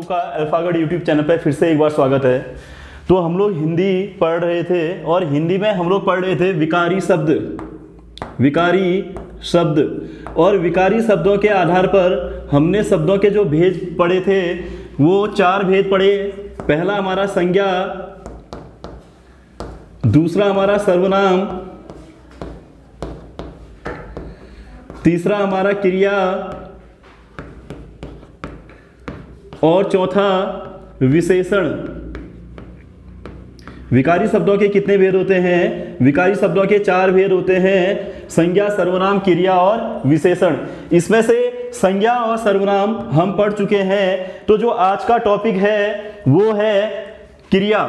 का अल्फागढ़ YouTube channel पर फिर से एक बार स्वागत है। तो हम लोग हिंदी पढ़ रहे थे और हिंदी में हम लोग पढ़ रहे थे विकारी शब्द और विकारी शब्दों के आधार पर हमने शब्दों के जो भेद पढ़े थे वो 4 भेद पढ़े। पहला हमारा संज्ञा, दूसरा हमारा सर्वनाम, तीसरा हमारा क्रिया और चौथा विशेषण। विकारी शब्दों के कितने भेद होते हैं? विकारी शब्दों के 4 भेद होते हैं, संज्ञा, सर्वनाम, क्रिया और विशेषण। इसमें से संज्ञा और सर्वनाम हम पढ़ चुके हैं। तो जो आज का टॉपिक है वो है क्रिया,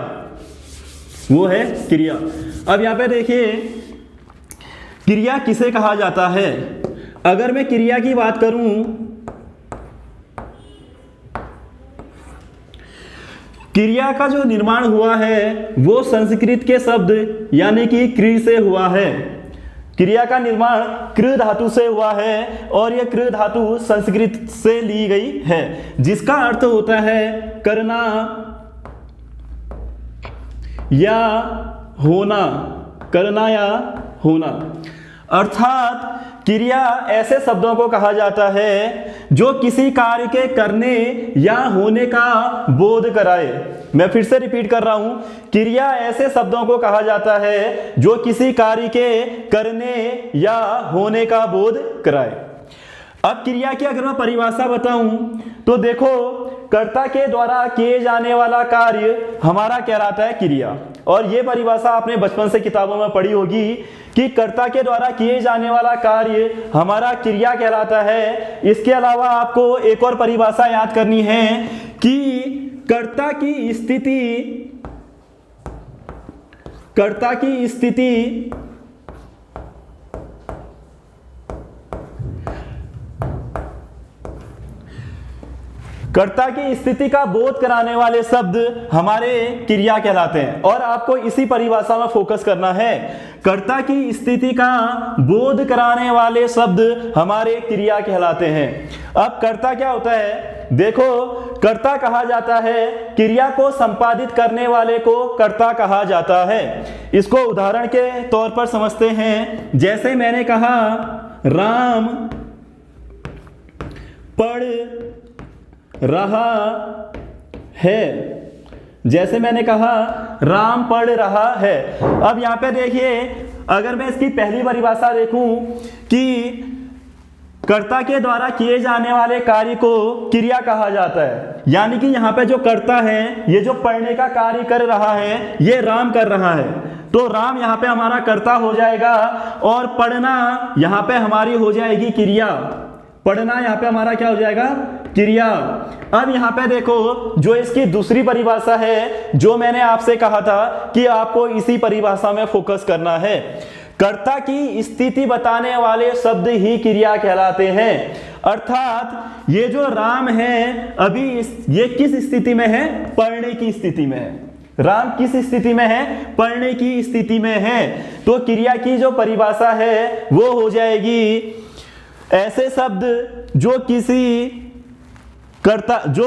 अब यहां पे देखिए क्रिया किसे कहा जाता है। अगर मैं क्रिया की बात करूं, क्रिया का जो निर्माण हुआ है वो संस्कृत के शब्द यानी कि क्रि से हुआ है। क्रिया का निर्माण कृ धातु से हुआ है और यह कृ धातु संस्कृत से ली गई है, जिसका अर्थ होता है करना या होना, करना या होना। अर्थात क्रिया ऐसे शब्दों को कहा जाता है जो किसी कार्य के करने या होने का बोध कराए। मैं फिर से रिपीट कर रहा हूं, क्रिया ऐसे शब्दों को कहा जाता है जो किसी कार्य के करने या होने का बोध कराए। अब क्रिया की अगर मैं परिभाषा बताऊं तो देखो, कर्ता के द्वारा किए जाने वाला कार्य हमारा कहलाता है क्रिया। और ये परिभाषा आपने बचपन से किताबों में पढ़ी होगी कि कर्ता के द्वारा किए जाने वाला कार्य हमारा क्रिया कहलाता है। इसके अलावा आपको एक और परिभाषा याद करनी है कि कर्ता की स्थिति का बोध कराने वाले शब्द हमारे क्रिया कहलाते हैं। और आपको इसी परिभाषा में फोकस करना है, कर्ता की स्थिति का बोध कराने वाले शब्द हमारे क्रिया कहलाते हैं। अब कर्ता क्या होता है? देखो, कर्ता कहा जाता है, क्रिया को संपादित करने वाले को कर्ता कहा जाता है। इसको उदाहरण के तौर पर समझते हैं। जैसे मैंने कहा राम पढ़ रहा है, जैसे मैंने कहा राम पढ़ रहा है। अब यहां पे देखिए, अगर मैं इसकी पहली परिभाषा देखूं कि कर्ता के द्वारा किए जाने वाले कार्य को क्रिया कहा जाता है, यानी कि यहां पे जो कर्ता है, ये जो पढ़ने का कार्य कर रहा है, ये राम कर रहा है। तो राम यहां पे हमारा कर्ता हो जाएगा और पढ़ना यहां पे हमारी हो जाएगी क्रिया। पढ़ना यहां पे हमारा क्या हो जाएगा? क्रिया। अब यहां पे देखो, जो इसकी दूसरी परिभाषा है, जो मैंने आपसे कहा था कि आपको इसी परिभाषा में फोकस करना है। कर्ता की स्थिति बताने वाले शब्द ही क्रिया कहलाते हैं। अर्थात ये जो राम है, अभी ये किस स्थिति में है? पढ़ने की स्थिति में है। राम किस स्थिति में है? पढ़ने की स्थिति में है। तो क्रिया की जो परिभाषा है वो हो जाएगी ऐसे शब्द जो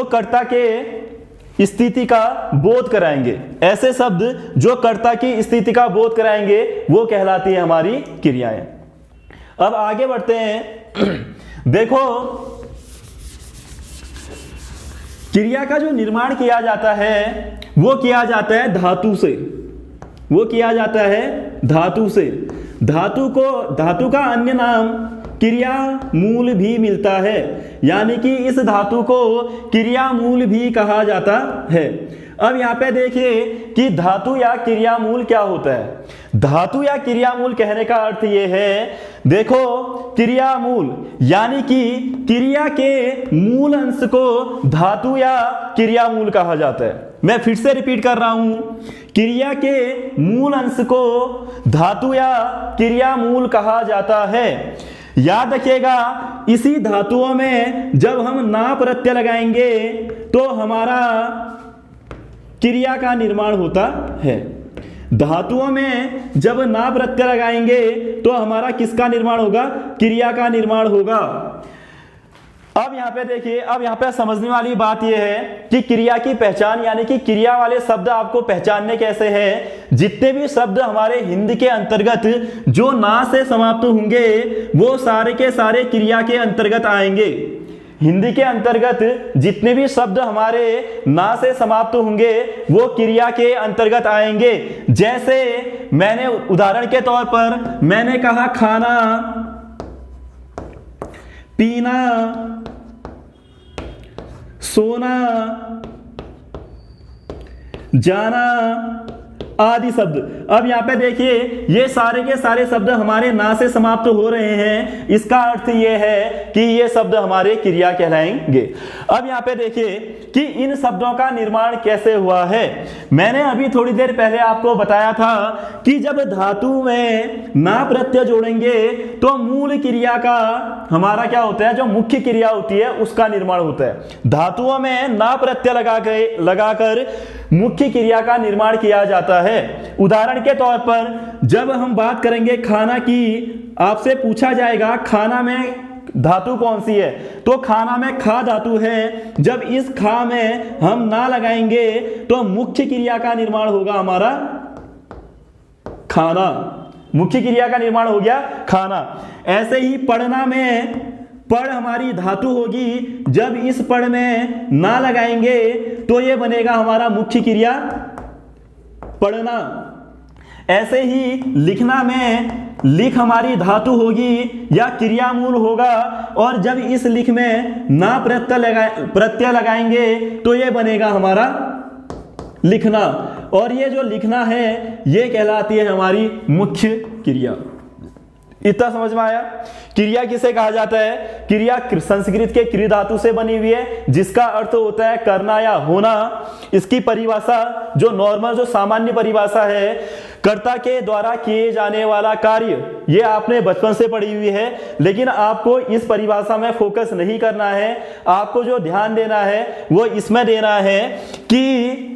कर्ता के स्थिति का बोध कराएंगे। ऐसे शब्द जो कर्ता की स्थिति का बोध कराएंगे वो कहलाती है हमारी क्रियाएं। अब आगे बढ़ते हैं। देखो, क्रिया का जो निर्माण किया जाता है वो किया जाता है धातु से। धातु का अन्य नाम क्रिया मूल भी मिलता है, यानी कि इस धातु को क्रिया मूल भी कहा जाता है। अब यहाँ पे देखिए कि धातु या क्रिया मूल क्या होता है। धातु या क्रिया मूल कहने का अर्थ ये है, देखो, क्रिया मूल यानी कि क्रिया के मूल अंश को धातु या क्रिया मूल कहा जाता है। मैं फिर से रिपीट कर रहा हूं, क्रिया के मूल अंश को धातु या क्रिया मूल कहा जाता है। याद रखिएगा, इसी धातुओं में जब हम ना प्रत्यय लगाएंगे तो हमारा क्रिया का निर्माण होता है। धातुओं में जब ना प्रत्यय लगाएंगे तो हमारा किसका निर्माण होगा? क्रिया का निर्माण होगा। अब यहाँ पे देखिए, अब यहाँ पे समझने वाली बात यह है कि क्रिया की पहचान, यानी कि क्रिया वाले शब्द आपको पहचानने कैसे हैं। जितने भी शब्द हमारे हिंदी के अंतर्गत जो ना से समाप्त होंगे वो सारे के सारे क्रिया के अंतर्गत आएंगे। हिंदी के अंतर्गत जितने भी शब्द हमारे ना से समाप्त होंगे वो क्रिया के अंतर्गत आएंगे। जैसे मैंने उदाहरण के तौर पर मैंने कहा खाना, पीना, सोना, जाना आदि शब्द। अब यहां पे देखिए ये सारे के सारे शब्द हमारे ना से समाप्त हो रहे हैं। इसका अर्थ ये है कि ये शब्द हमारे क्रिया कहलाएंगे। अब यहां पे देखिए कि इन शब्दों का निर्माण कैसे हुआ है। मैंने अभी थोड़ी देर पहले आपको बताया था कि जब धातु में ना प्रत्यय जोड़ेंगे तो मूल क्रिया का हमारा क्या होता है, जो मुख्य क्रिया होती है उसका निर्माण होता है। धातुओं में ना प्रत्यय लगाकर मुख्य क्रिया का निर्माण किया जाता है। उदाहरण के तौर पर जब हम बात करेंगे खाना की, आपसे पूछा जाएगा खाना में धातु कौन सी है, तो खाना में खा धातु है। जब इस खा में हम ना लगाएंगे तो मुख्य क्रिया का निर्माण होगा हमारा खाना। मुख्य क्रिया का निर्माण हो गया खाना। ऐसे ही पढ़ना में पढ़ हमारी धातु होगी। जब इस पढ़ में ना लगाएंगे तो ये बनेगा हमारा मुख्य क्रिया पढ़ना। ऐसे ही लिखना में लिख हमारी धातु होगी या क्रियामूल होगा, और जब इस लिख में ना प्रत्यय लगाएंगे तो ये बनेगा हमारा लिखना। और ये जो लिखना है ये कहलाती है हमारी मुख्य क्रिया। इतना समझ में आया। क्रिया किसे कहा जाता है? क्रिया संस्कृत के क्रि धातु से बनी हुई है जिसका अर्थ होता है करना या होना। इसकी परिभाषा जो नॉर्मल, जो सामान्य परिभाषा है, कर्ता के द्वारा किए जाने वाला कार्य। ये आपने बचपन से पढ़ी हुई है, लेकिन आपको इस परिभाषा में फोकस नहीं करना है। आपको जो ध्यान देना है वो इसमें देना है कि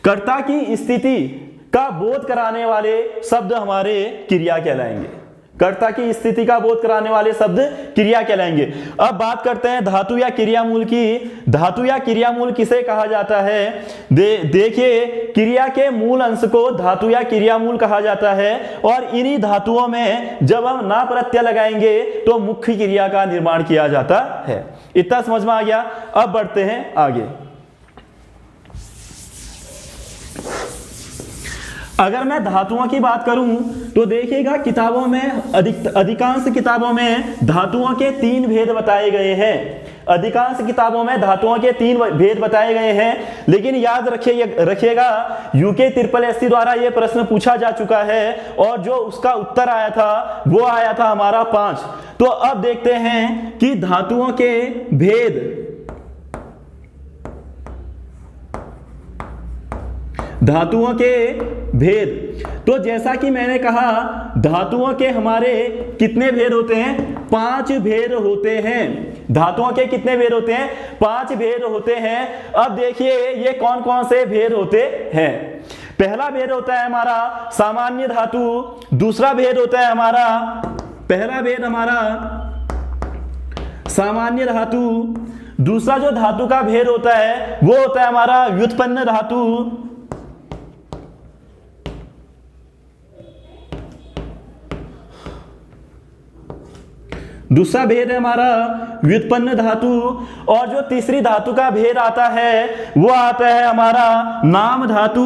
कर्ता की स्थिति का बोध कराने वाले शब्द हमारे क्रिया कहलाएंगे। कर्ता की स्थिति का बोध कराने वाले शब्द क्रिया कहलाएंगे। अब बात करते हैं धातु या क्रियामूल की। धातु या क्रियामूल किसे कहा जाता है? देखिए, क्रिया के मूल अंश को धातु या क्रियामूल कहा जाता है, और इन्हीं धातुओं में जब हम ना प्रत्यय लगाएंगे तो मुख्य क्रिया का निर्माण किया जाता है। इतना समझ में आ गया। अब बढ़ते हैं आगे। अगर मैं धातुओं की बात करूं तो देखिएगा किताबों में अधिकांश किताबों में धातुओं के 3 भेद बताए गए हैं। अधिकांश किताबों में धातुओं के 3 भेद बताए गए हैं, लेकिन याद रखिएगा यूके SSSC द्वारा यह प्रश्न पूछा जा चुका है और जो उसका उत्तर आया था वो आया था हमारा 5। तो अब देखते हैं कि धातुओं के भेद। धातुओं के भेद, तो जैसा कि मैंने कहा धातुओं के हमारे कितने भेद होते हैं? 5 भेद होते हैं। धातुओं के कितने भेद होते हैं? 5 भेद होते हैं। अब देखिए ये कौन कौन से भेद होते हैं। पहला भेद होता है हमारा सामान्य धातु। दूसरा भेद होता है हमारा, पहला भेद हमारा सामान्य धातु। दूसरा जो धातु का भेद होता है वो होता है हमारा व्युत्पन्न धातु। दूसरा भेद है हमारा व्युत्पन्न धातु। और जो तीसरी धातु का भेद आता है वो आता है हमारा नाम धातु।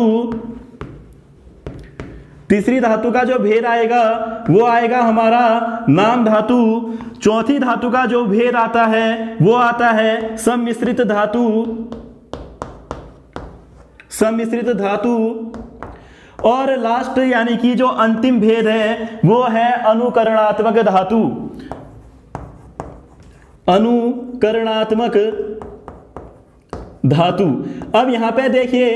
तीसरी धातु का जो भेद आएगा वो आएगा हमारा नाम धातु। चौथी धातु का जो भेद आता है वो आता है सम्मिश्रित धातु। सम्मिश्रित धातु। और लास्ट यानी कि जो अंतिम भेद है वो है अनुकरणात्मक धातु। अनुकरणात्मक धातु। अब यहां पे देखिए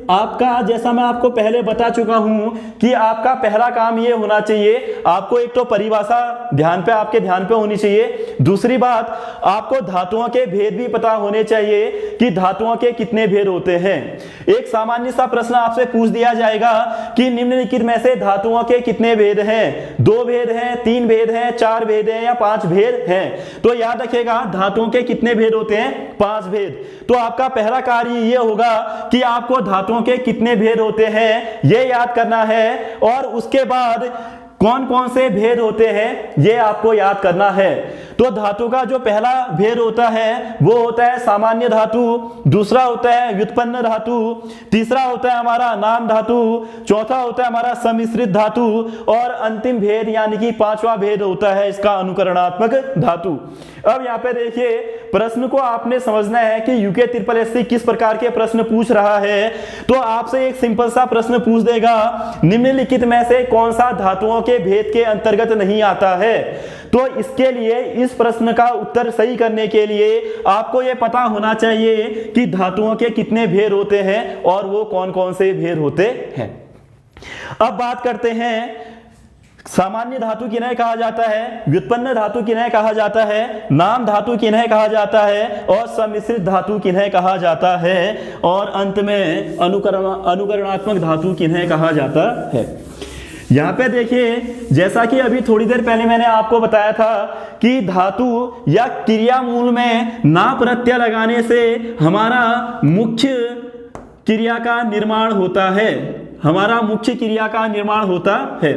आपका, जैसा मैं आपको पहले बता चुका हूं कि आपका पहला काम ये होना चाहिए, आपको एक तो परिभाषा आपके ध्यान पे होनी चाहिए। दूसरी बात, आपको धातुओं के भेद भी पता होने चाहिए कि धातुओं के कितने भेद होते हैं। एक सामान्य सा प्रश्न आपसे पूछ दिया जाएगा कि निम्नलिखित में से धातुओं के कितने भेद हैं, 2 भेद हैं, 3 भेद हैं, 4 भेद हैं या 5 भेद हैं। तो याद रखिएगा धातुओं के कितने भेद होते हैं, 5 भेद। तो आपका पहला कार्य यह होगा कि आपको धातुओं के कितने भेद होते हैं यह याद करना है, और उसके बाद कौन कौन से भेद होते हैं ये आपको याद करना है। तो धातु का जो पहला भेद होता है वो होता है सामान्य धातु, दूसरा होता है व्युत्पन्न धातु, तीसरा होता है हमारा नाम धातु, चौथा होता है हमारा सम्मिश्रित धातु, और अंतिम भेद यानी कि 5वां भेद होता है इसका अनुकरणात्मक धातु। अब यहाँ पे देखिए, प्रश्न को आपने समझना है कि यूके SSSC किस प्रकार के प्रश्न पूछ रहा है। तो आपसे एक सिंपल सा प्रश्न पूछ देगा, निम्नलिखित में से कौन सा धातुओं के भेद के अंतर्गत नहीं आता है। तो इसके लिए, इस प्रश्न का उत्तर सही करने के लिए आपको यह पता होना चाहिए कि धातुओं के कितने भेद होते हैं और वो कौन कौन से भेद होते हैं। अब बात करते हैं, सामान्य धातु किन्हें कहा जाता है, व्युत्पन्न धातु किन्हें कहा जाता है, नाम धातु किन्हें कहा जाता है, और सम्मिश्रित धातु किन्हें कहा जाता है, और अंत में अनुकरणात्मक धातु किन्हें कहा जाता है। यहाँ पे देखिए, जैसा कि अभी थोड़ी देर पहले मैंने आपको बताया था कि धातु या क्रिया मूल में ना प्रत्यय लगाने से हमारा मुख्य क्रिया का निर्माण होता है, हमारा मुख्य क्रिया का निर्माण होता है।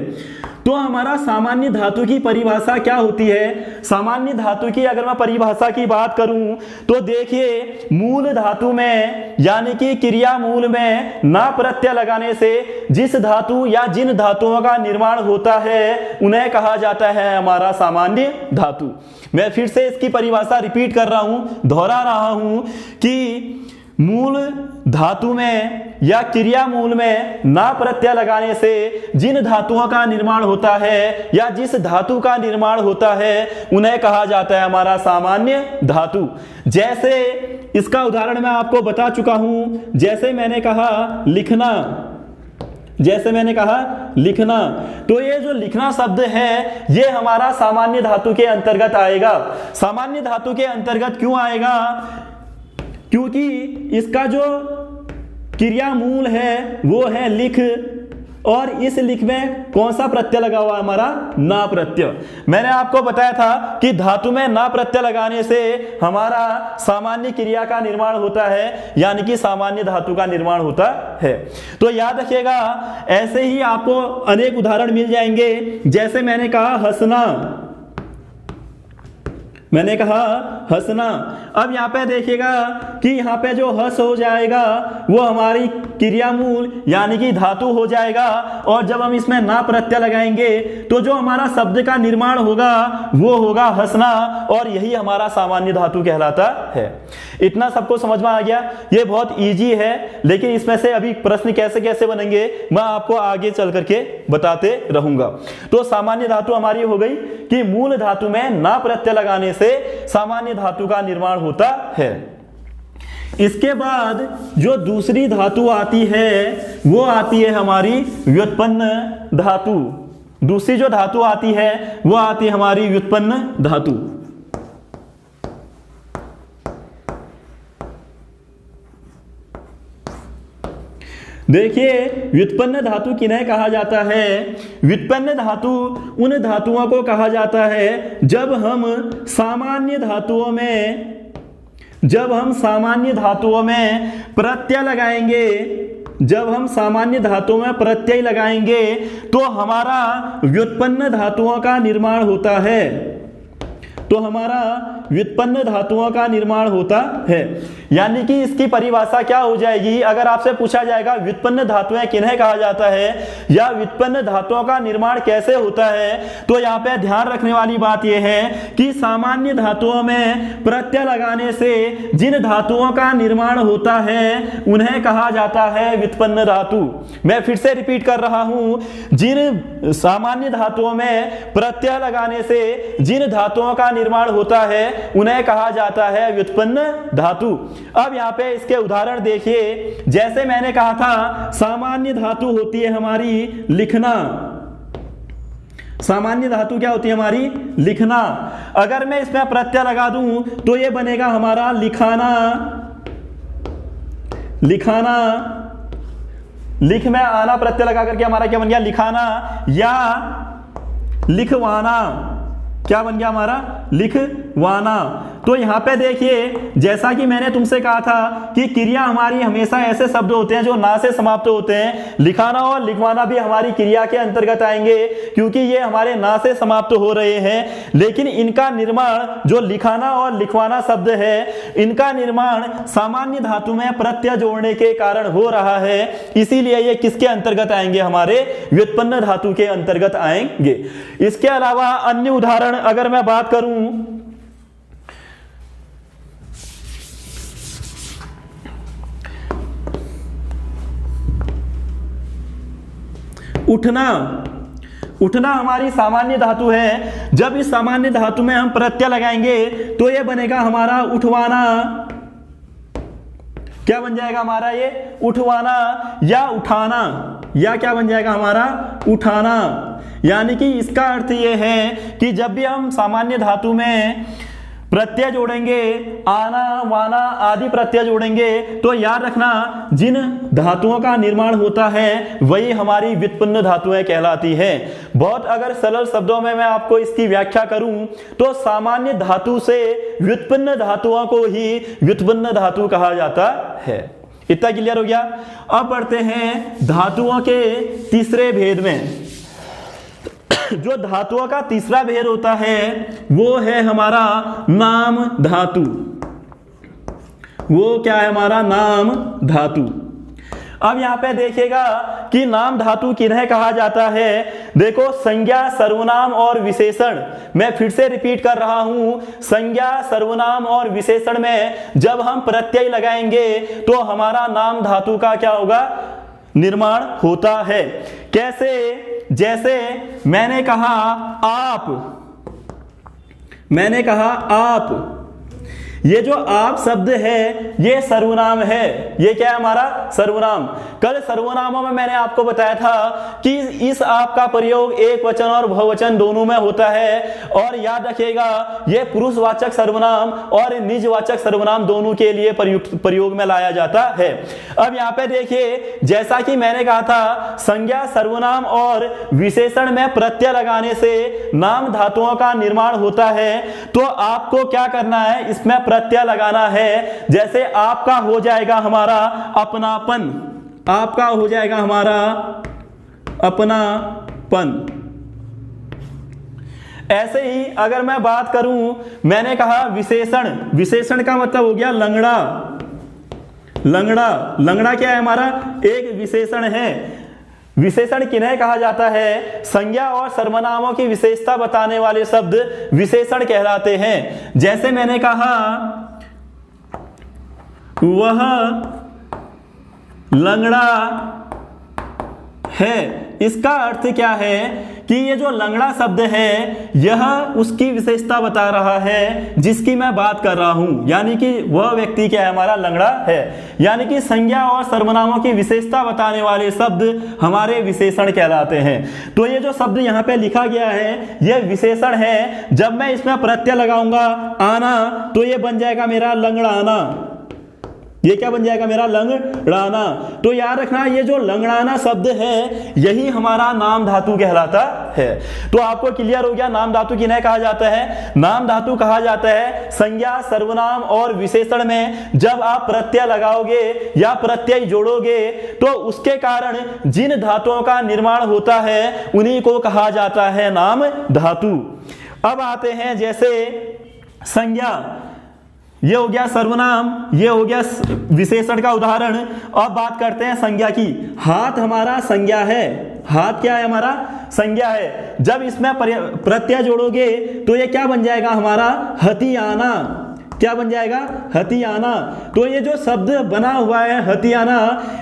तो हमारा सामान्य धातु की परिभाषा क्या होती है। सामान्य धातु की अगर मैं परिभाषा की बात करूं तो देखिए, मूल धातु में यानी कि क्रिया मूल में ना प्रत्यय लगाने से जिस धातु या जिन धातुओं का निर्माण होता है उन्हें कहा जाता है हमारा सामान्य धातु। मैं फिर से इसकी परिभाषा रिपीट कर रहा हूं, दोहरा रहा हूं कि मूल धातु में या क्रिया मूल में ना प्रत्यय लगाने से जिन धातुओं का निर्माण होता है या जिस धातु का निर्माण होता है उन्हें कहा जाता है हमारा सामान्य धातु। जैसे इसका उदाहरण मैं आपको बता चुका हूं, जैसे मैंने कहा लिखना, लिखना, तो ये जो लिखना शब्द है ये हमारा सामान्य धातु के अंतर्गत आएगा। सामान्य धातु के अंतर्गत क्यों आएगा, क्योंकि इसका जो क्रिया मूल है वो है लिख, और इस लिख में कौन सा प्रत्यय लगा हुआ है हमारा, ना प्रत्यय। मैंने आपको बताया था कि धातु में ना प्रत्यय लगाने से हमारा सामान्य क्रिया का निर्माण होता है, यानी कि सामान्य धातु का निर्माण होता है। तो याद रखिएगा, ऐसे ही आपको अनेक उदाहरण मिल जाएंगे। जैसे मैंने कहा हंसना, हंसना। अब यहाँ पे देखिएगा कि यहाँ पे जो हस हो जाएगा वो हमारी क्रिया मूल यानी कि धातु हो जाएगा, और जब हम इसमें ना प्रत्यय लगाएंगे तो जो हमारा शब्द का निर्माण होगा वो होगा हंसना, और यही हमारा सामान्य धातु कहलाता है। इतना सबको समझ में आ गया। ये बहुत इजी है, लेकिन इसमें से अभी प्रश्न कैसे कैसे बनेंगे मैं आपको आगे चल करके बताते रहूंगा। तो सामान्य धातु हमारी हो गई कि मूल धातु में ना प्रत्यय लगाने से सामान्य धातु का निर्माण होता है। इसके बाद जो दूसरी धातु आती है वो आती है हमारी व्युत्पन्न धातु। दूसरी जो धातु आती है वो आती है हमारी व्युत्पन्न धातु। देखिए, व्युत्पन्न धातु किन्हें कहा जाता है। व्युत्पन्न धातु उन धातुओं को कहा जाता है जब हम सामान्य धातुओं में प्रत्यय लगाएंगे, जब हम सामान्य धातुओं में प्रत्यय लगाएंगे तो हमारा व्युत्पन्न धातुओं का निर्माण होता है, तो हमारा व्युत्पन्न धातुओं का निर्माण होता है। यानी कि इसकी परिभाषा क्या हो जाएगी, अगर आपसे पूछा जाएगा व्युत्पन्न धातुएं किन्हें कहा जाता है या व्युत्पन्न धातुओं का निर्माण कैसे होता है, तो यहाँ पे ध्यान रखने वाली बात यह है कि सामान्य धातुओं में प्रत्यय लगाने से जिन धातुओं का निर्माण होता है उन्हें कहा जाता है व्युत्पन्न धातु। मैं फिर से रिपीट कर रहा हूं, जिन सामान्य धातुओं में प्रत्यय लगाने से जिन धातुओं का निर्माण होता है उन्हें कहा जाता है व्युत्पन्न धातु। अब यहाँ पे इसके उदाहरण देखिए, जैसे मैंने कहा था सामान्य धातु होती है हमारी लिखना। सामान्य धातु क्या होती है हमारी? लिखना। अगर मैं इसमें प्रत्यय लगा दूं तो ये बनेगा हमारा लिखाना। लिखाना, लिख में आना प्रत्यय लगा करके हमारा क्या बन गया? लिखाना। या लिखवाना, क्या बन गया हमारा? लिखवाना। तो यहां पे देखिए, जैसा कि मैंने तुमसे कहा था कि क्रिया हमारी हमेशा ऐसे शब्द होते हैं जो ना से समाप्त होते हैं। लिखाना और लिखवाना भी हमारी क्रिया के अंतर्गत आएंगे क्योंकि ये हमारे ना से समाप्त हो रहे हैं। लेकिन इनका निर्माण, जो लिखाना और लिखवाना शब्द है, इनका निर्माण सामान्य धातु में प्रत्यय जोड़ने के कारण हो रहा है। इसीलिए ये किसके अंतर्गत आएंगे? हमारे व्युत्पन्न धातु के अंतर्गत आएंगे। इसके अलावा अन्य उदाहरण अगर मैं बात करूं, उठना। उठना हमारी सामान्य धातु है। जब इस सामान्य धातु में हम प्रत्यय लगाएंगे तो ये बनेगा हमारा उठवाना। क्या बन जाएगा हमारा? ये उठवाना या उठाना। या क्या बन जाएगा हमारा? उठाना। यानी कि इसका अर्थ ये है कि जब भी हम सामान्य धातु में प्रत्यय जोड़ेंगे, आना, वाना आदि प्रत्यय जोड़ेंगे, तो याद रखना जिन धातुओं का निर्माण होता है वही हमारी व्युत्पन्न धातुएं कहलाती हैं। बहुत अगर सरल शब्दों में मैं आपको इसकी व्याख्या करूं तो सामान्य धातु से व्युत्पन्न धातुओं को ही व्युत्पन्न धातु कहा जाता है। इतना क्लियर हो गया? अब बढ़ते हैं धातुओं के तीसरे भेद में। जो धातुओं का तीसरा भेद होता है वो है हमारा नाम धातु। वो क्या है हमारा? नाम धातु। अब यहां पे देखिएगा कि नाम धातु किन्हें कहा जाता है। देखो, संज्ञा, सर्वनाम और विशेषण। मैं फिर से रिपीट कर रहा हूं, संज्ञा, सर्वनाम और विशेषण में जब हम प्रत्यय लगाएंगे तो हमारा नाम धातु का क्या होगा? निर्माण होता है। कैसे? जैसे मैंने कहा आप, मैंने कहा आप, ये जो आप शब्द है ये सर्वनाम है। ये क्या है हमारा? सर्वनाम। कल सर्वनामों में मैंने आपको बताया था कि इस आप का प्रयोग एक वचन और बहुवचन दोनों में होता है। और याद रखिएगा, ये पुरुषवाचक सर्वनाम और निजवाचक सर्वनाम दोनों के लिए प्रयोग में लाया जाता है। अब यहाँ पे देखिए, जैसा कि मैंने कहा था संज्ञा, सर्वनाम और विशेषण में प्रत्यय लगाने से नाम धातुओं का निर्माण होता है। तो आपको क्या करना है? इसमें प्रत्यय लगाना है। जैसे आपका हो जाएगा हमारा अपनापन। आपका हो जाएगा हमारा अपनापन। ऐसे ही अगर मैं बात करूं, मैंने कहा विशेषण। विशेषण का मतलब हो गया लंगड़ा। लंगड़ा, लंगड़ा क्या है हमारा? एक विशेषण है। विशेषण किन्हें कहा जाता है? संज्ञा और सर्वनामों की विशेषता बताने वाले शब्द विशेषण कहलाते हैं। जैसे मैंने कहा वह लंगड़ा है। इसका अर्थ क्या है कि ये जो लंगड़ा शब्द है यह उसकी विशेषता बता रहा है जिसकी मैं बात कर रहा हूं। यानी कि वह व्यक्ति क्या है? हमारा लंगड़ा है। यानी कि संज्ञा और सर्वनामों की विशेषता बताने वाले शब्द हमारे विशेषण कहलाते हैं। तो ये जो शब्द यहाँ पे लिखा गया है यह विशेषण है। जब मैं इसमें प्रत्यय लगाऊंगा आना तो ये बन जाएगा मेरा लंगड़ाना। ये क्या बन जाएगा? मेरा लंगड़ाना। तो याद रखना, ये जो लंगड़ाना शब्द है यही हमारा नाम धातु कहलाता है। तो आपको क्लियर हो गया नाम धातु किन्हें कहा जाता है? नाम धातु कहा जाता है संज्ञा, सर्वनाम और विशेषण में जब आप प्रत्यय लगाओगे या प्रत्यय जोड़ोगे तो उसके कारण जिन धातुओं का निर्माण होता है उन्हीं को कहा जाता है नाम धातु। अब आते हैं जैसे संज्ञा, ये हो गया सर्वनाम, ये हो गया विशेषण का उदाहरण। अब बात करते हैं संज्ञा की। हाथ हमारा संज्ञा है। हाथ क्या है? हमारा संज्ञा है। जब इसमें प्रत्यय जोड़ोगे तो ये क्या बन जाएगा? हमारा हथियाना। क्या बन जाएगा? हथियाना। तो ये जो शब्द बना हुआ है हथियाना,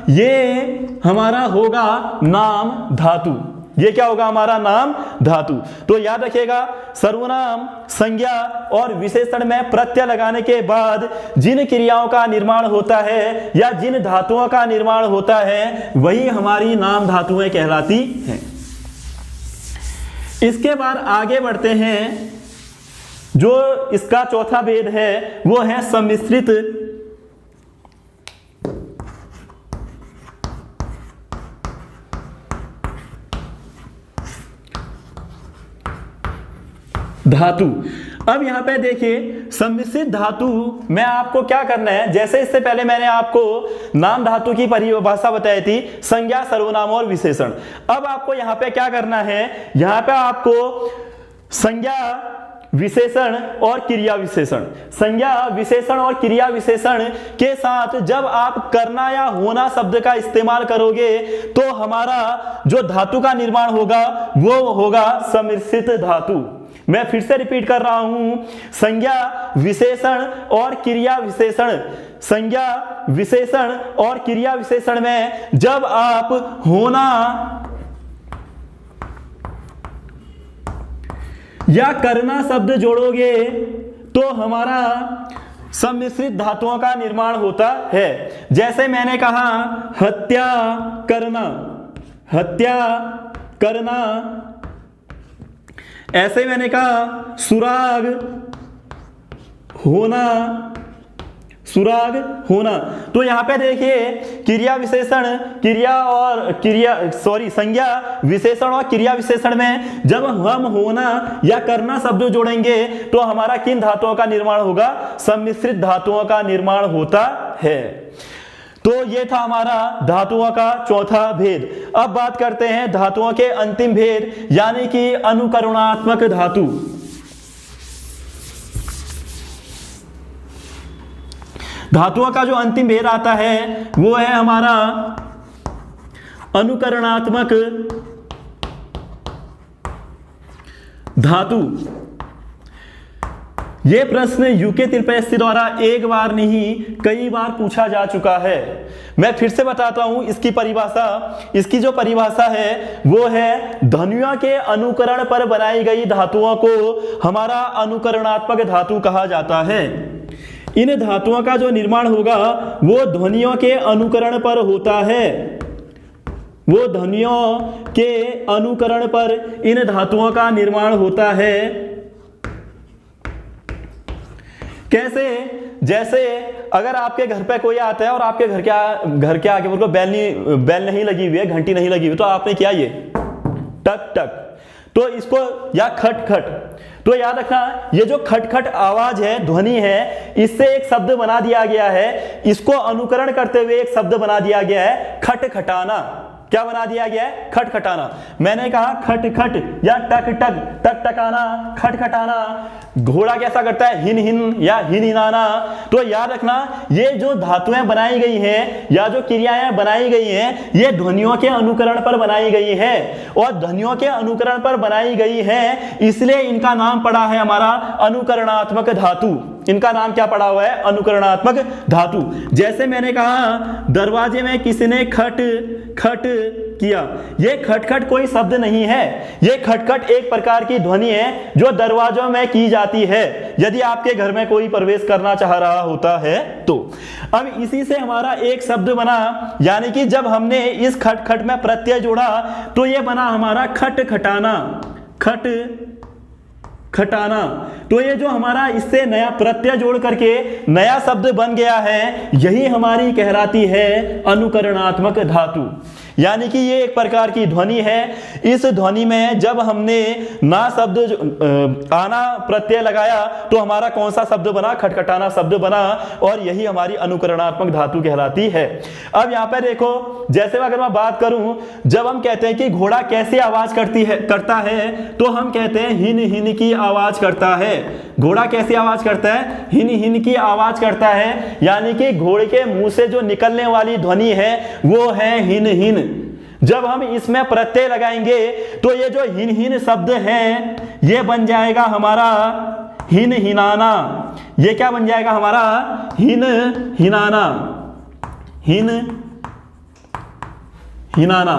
ये हमारा होगा नाम धातु। ये क्या होगा हमारा नाम धातु। तो याद रखिएगा सर्वनाम, संज्ञा और विशेषण में प्रत्यय लगाने के बाद जिन क्रियाओं का निर्माण होता है या जिन धातुओं का निर्माण होता है वही हमारी नाम धातुएं कहलाती हैं। इसके बाद आगे बढ़ते हैं, जो इसका चौथा भेद है वो है सम्मिश्रित धातु। अब यहां पे देखिए सम्मिश्रित धातु में आपको क्या करना है, जैसे इससे पहले मैंने आपको नाम धातु की परिभाषा बताई थी, संज्ञा, सर्वनाम और विशेषण। अब आपको यहां पे क्या करना है, यहां पे आपको संज्ञा, विशेषण और क्रिया विशेषण, संज्ञा, विशेषण और क्रिया विशेषण के साथ जब आप करना या होना शब्द का इस्तेमाल करोगे तो हमारा जो धातु का निर्माण होगा वो होगा सम्मिश्रित धातु। मैं फिर से रिपीट कर रहा हूं, संज्ञा, विशेषण और क्रिया विशेषण, संज्ञा, विशेषण और क्रिया विशेषण में जब आप होना या करना शब्द जोड़ोगे तो हमारा सम्मिश्रित धातुओं का निर्माण होता है। जैसे मैंने कहा हत्या करना, हत्या करना, ऐसे मैंने कहा सुराग होना, सुराग होना। तो यहां पे देखिए क्रिया विशेषण, संज्ञा, विशेषण और क्रिया विशेषण में जब हम होना या करना शब्द जोड़ेंगे तो हमारा किन धातुओं का निर्माण होगा, सम्मिश्रित धातुओं का निर्माण होता है। तो ये था हमारा धातुओं का चौथा भेद। अब बात करते हैं धातुओं के अंतिम भेद, यानी कि अनुकरणात्मक धातु। धातुओं का जो अंतिम भेद आता है वो है हमारा अनुकरणात्मक धातु। यह प्रश्न यूके त्रिपैस्ती द्वारा एक बार नहीं कई बार पूछा जा चुका है। मैं फिर से बताता हूं इसकी परिभाषा। इसकी जो परिभाषा है वो है ध्वनियों के अनुकरण पर बनाई गई धातुओं को हमारा अनुकरणात्मक धातु कहा जाता है। इन धातुओं का जो निर्माण होगा वो ध्वनियों के अनुकरण पर होता है, वो ध्वनियों के अनुकरण पर इन धातुओं का निर्माण होता है। कैसे, जैसे अगर आपके घर पे कोई आता है और आपके घर के आगे उनको बेल नहीं लगी हुई है, घंटी नहीं लगी हुई, तो आपने किया ये टक टक, तो इसको या खट खट। तो याद रखना ये जो खट खट आवाज है, ध्वनि है, इससे एक शब्द बना दिया गया है। इसको अनुकरण करते हुए एक शब्द बना दिया गया है खट खटाना। क्या बना दिया गया है, खट खटाना। मैंने कहा खट खट या टक टक, टक टकाना, खट खटाना। घोड़ा कैसा करता है, हिन हिन या हिन हिनाना। तो याद रखना ये जो धातुएं बनाई गई हैं या जो क्रियाएं बनाई गई हैं ये ध्वनियों के अनुकरण पर बनाई गई है, और ध्वनियों के अनुकरण पर बनाई गई है इसलिए इनका नाम पड़ा है हमारा अनुकरणात्मक धातु। इनका नाम क्या पड़ा हुआ है, अनुकरणात्मक धातु। जैसे मैंने कहा दरवाजे में किसी ने खट खट किया, ये खटखट कोई शब्द नहीं है, ये खटखट एक प्रकार की ध्वनि है जो दरवाजों में की जाती है यदि आपके घर में कोई प्रवेश करना चाह रहा होता है तो। अब इसी से हमारा एक शब्द बना, यानी कि जब हमने इस खटखट में प्रत्यय जोड़ा तो ये बना हमारा खट खटाना, खट खटाना। तो ये जो हमारा इससे नया प्रत्यय जोड़ करके नया शब्द बन गया है, यही हमारी कहलाती है अनुकरणात्मक धातु। यानी कि ये एक प्रकार की ध्वनि है। इस ध्वनि में जब हमने ना शब्द आना प्रत्यय लगाया तो हमारा कौन सा शब्द बना, खटखटाना शब्द बना, और यही हमारी अनुकरणात्मक धातु कहलाती है। अब यहाँ पे देखो, जैसे अगर मैं बात करूं, जब हम कहते हैं कि घोड़ा कैसे आवाज करता है तो हम कहते हैं हिन हिन की आवाज करता है। घोड़ा कैसी आवाज करता है, हिन हिन की आवाज करता है, यानी कि घोड़े के मुंह से जो निकलने वाली ध्वनि है वो है हिन हिन। जब हम इसमें प्रत्यय लगाएंगे तो ये जो हिन हिन शब्द है ये बन जाएगा हमारा हिन हिनाना। ये क्या बन जाएगा हमारा, हिन हिनाना, हिन हिनाना।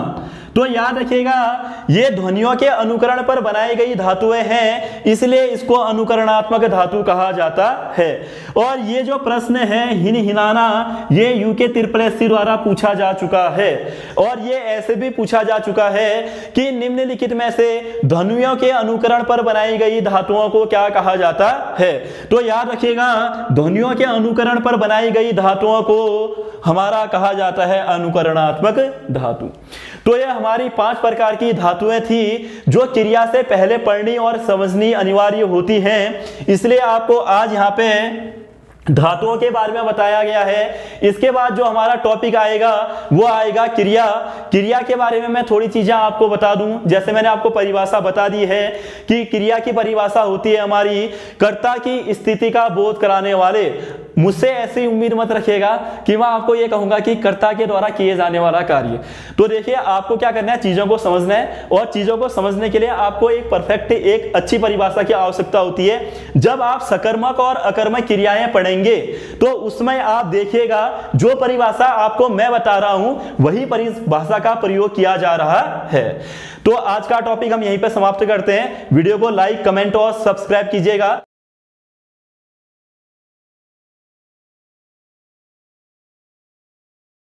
तो याद रखिएगा ये ध्वनियों के अनुकरण पर बनाई गई धातुएं हैं, इसलिए इसको अनुकरणात्मक धातु कहा जाता है। और ये जो प्रश्न है हिन हिनाना, ये यूके त्रिपलेसी द्वारा पूछा जा चुका है। और ये ऐसे भी पूछा जा चुका है कि निम्नलिखित में से ध्वनियों के अनुकरण पर बनाई गई धातुओं को क्या कहा जाता है। तो याद रखिएगा ध्वनियों के अनुकरण पर बनाई गई धातुओं को हमारा कहा जाता है अनुकरणात्मक धातु। तो ये हमारी 5 प्रकार की धातुएं थी जो क्रिया से पहले पढ़नी और समझनी अनिवार्य होती हैं, इसलिए आपको आज यहाँ पे धातुओं के बारे में बताया गया है। इसके बाद जो हमारा टॉपिक आएगा वो आएगा क्रिया। क्रिया के बारे में मैं थोड़ी चीजें आपको बता दूं। जैसे मैंने आपको परिभाषा बता दी है कि क्रिया की परिभाषा होती है हमारी कर्ता की स्थिति का बोध कराने वाले। मुझसे ऐसी उम्मीद मत रखिएगा कि मैं आपको ये कहूंगा कि कर्ता के द्वारा किए जाने वाला कार्य। तो देखिए आपको क्या करना है, चीजों को समझना है, और चीजों को समझने के लिए आपको एक परफेक्ट, एक अच्छी परिभाषा की आवश्यकता होती है। जब आप सकर्मक और अकर्मक क्रियाएं पढ़ेंगे तो उसमें आप देखिएगा जो परिभाषा आपको मैं बता रहा हूं वही परिभाषा का प्रयोग किया जा रहा है। तो आज का टॉपिक हम यहीं पे समाप्त करते हैं। वीडियो को लाइक, कमेंट और सब्सक्राइब कीजिएगा।